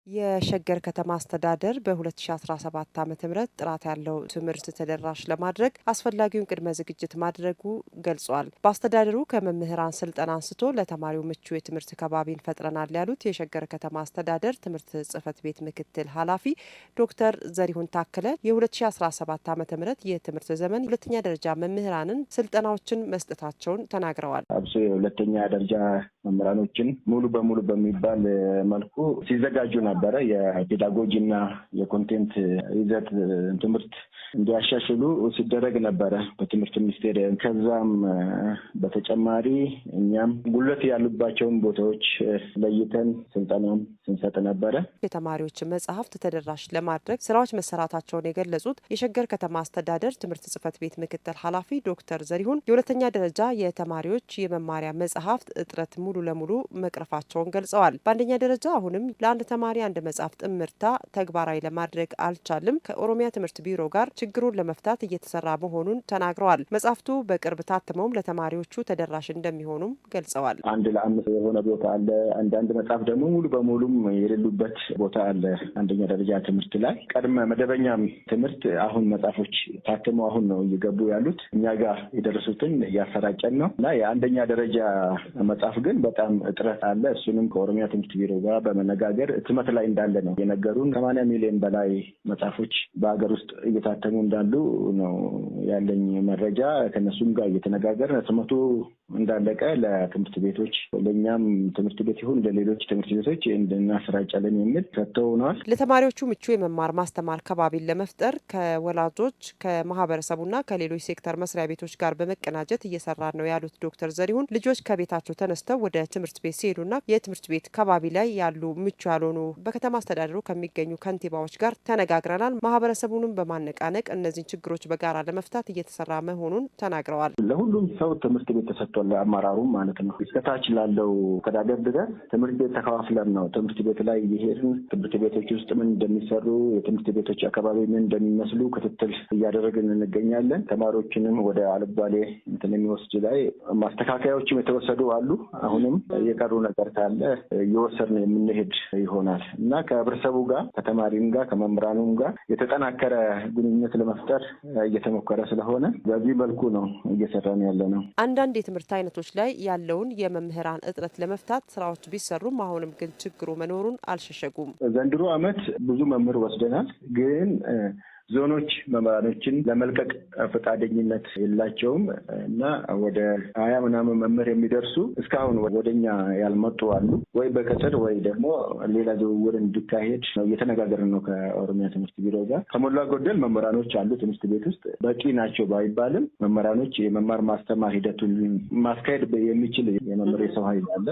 የሸገር ከተማ አስተዳደር በ2017 ዓ.ም ጥራት ያለው ትምህርት ተደራሽ ለማድረግ አስፈላጊውን ቅድመ ዝግጅት ማድረጉ ገልጿል። በአስተዳደሩ ከመምህራን ስልጠና አንስቶ ለተማሪው ምቹ የትምህርት ከባቢን ፈጥረናል ያሉት የሸገር ከተማ አስተዳደር ትምህርት ጽሕፈት ቤት ምክትል ኃላፊ ዶክተር ዘሪሁን ታከለ የ2017 ዓ.ም የትምህርት ዘመን ሁለተኛ ደረጃ መምህራንን ስልጠናዎችን መስጠታቸውን ተናግረዋል። አብሶ የሁለተኛ ደረጃ መምህራኖችን ሙሉ በሙሉ በሚባል መልኩ ሲዘጋጁ ነበረ። የፔዳጎጂና የኮንቴንት ይዘት ትምህርት እንዲያሻሽሉ ሲደረግ ነበረ በትምህርት ሚኒስቴር። ከዛም በተጨማሪ እኛም ጉልበት ያሉባቸውን ቦታዎች ለይተን ስልጠናም ስንሰጥ ነበረ። የተማሪዎች መጽሐፍት ተደራሽ ለማድረግ ስራዎች መሰራታቸውን የገለጹት የሸገር ከተማ አስተዳደር ትምህርት ጽሕፈት ቤት ምክትል ኃላፊ ዶክተር ዘሪሁን የሁለተኛ ደረጃ የተማሪዎች የመማሪያ መጽሐፍት እጥረት ሙሉ ለሙሉ መቅረፋቸውን ገልጸዋል። በአንደኛ ደረጃ አሁንም ለአንድ ተማሪ አንድ መጽሐፍ ጥምርታ ተግባራዊ ለማድረግ አልቻልም። ከኦሮሚያ ትምህርት ቢሮ ጋር ችግሩን ለመፍታት እየተሰራ መሆኑን ተናግረዋል። መጽሐፍቱ በቅርብ ታትመውም ለተማሪዎቹ ተደራሽ እንደሚሆኑም ገልጸዋል። 1:5 የሆነ ቦታ አለ። አንዳንድ መጽሐፍ ደግሞ ሙሉ በሙሉም የሌሉበት ቦታ አለ። አንደኛ ደረጃ ትምህርት ላይ ቀድመ መደበኛ ትምህርት አሁን መጽሐፎች ታትመው አሁን ነው እየገቡ ያሉት። እኛ ጋር የደረሱትን እያሰራጨን ነው እና የአንደኛ ደረጃ መጽሐፍ ግን በጣም እጥረት አለ። እሱንም ከኦሮሚያ ትምህርት ቢሮ ጋር በመነጋገር ህትመት ላይ እንዳለ ነው የነገሩን። 80 ሚሊዮን በላይ መጽሐፎች በሀገር ውስጥ እየታተሙ እንዳሉ ነው ያለኝ መረጃ። ከነሱም ጋር እየተነጋገር ህትመቱ እንዳለቀ ለትምህርት ቤቶች ለእኛም ትምህርት ቤት ይሁን ለሌሎች ትምህርት ቤቶች እንድናሰራጫለን የሚል ሰጥተውናል። ለተማሪዎቹ ምቹ የመማር ማስተማር ከባቢን ለመፍጠር ከወላጆች ከማህበረሰቡና ከሌሎች ሴክተር መስሪያ ቤቶች ጋር በመቀናጀት እየሰራ ነው ያሉት ዶክተር ዘሪሁን ልጆች ከቤታቸው ተነስተው ወደ ትምህርት ቤት ሲሄዱና የትምህርት ቤት ከባቢ ላይ ያሉ ምቹ ያልሆኑ በከተማ አስተዳደሩ ከሚገኙ ከንቲባዎች ጋር ተነጋግረናል። ማህበረሰቡንም በማነቃነቅ እነዚህን ችግሮች በጋራ ለመፍታት እየተሰራ መሆኑን ተናግረዋል። ለሁሉም ሰው ትምህርት ቤት ተሰጥቷል። አመራሩ ማለት ነው እስከታች ላለው አስተዳደር ድረስ ትምህርት ቤት ተከፋፍለን ነው ትምህርት ቤት ላይ እየሄድን ትምህርት ቤቶች ውስጥ ምን እንደሚሰሩ የትምህርት ቤቶች አካባቢ ምን እንደሚመስሉ ክትትል እያደረግን እንገኛለን። ተማሪዎችንም ወደ አልባሌ የሚወስድ ላይ ማስተካከያዎችም የተወሰዱ አሉ። አሁንም የቀሩ ነገር ካለ እየወሰድን የምንሄድ ይሆናል እና ከህብረተሰቡ ጋር ከተማሪም ጋር ከመምህራኑም ጋር የተጠናከረ ግንኙነት ለመፍጠር እየተሞከረ ስለሆነ በዚህ መልኩ ነው እየሰራን ያለ ነው። አንዳንድ የትምህርት አይነቶች ላይ ያለውን የመምህራን እጥረት ለመፍታት ስራዎች ቢሰሩም አሁንም ግን ችግሩ መኖሩን አልሸሸጉም። ዘንድሮ ዓመት ብዙ መምህር ወስደናል፣ ግን ዞኖች መምህራኖችን ለመልቀቅ ፈቃደኝነት የላቸውም እና ወደ 20 ምናምን መምህር የሚደርሱ እስካሁን ወደኛ ያልመጡ አሉ። ወይ በቅጥር ወይ ደግሞ ሌላ ዝውውር እንዲካሄድ ነው እየተነጋገርን ነው ከኦሮሚያ ትምህርት ቢሮ ጋር። ከሞላ ጎደል መምህራኖች አሉ ትምህርት ቤት ውስጥ። በቂ ናቸው ባይባልም መምህራኖች የመማር ማስተማር ሂደቱን ማስካሄድ የሚችል የመምህር የሰው ኃይል አለ።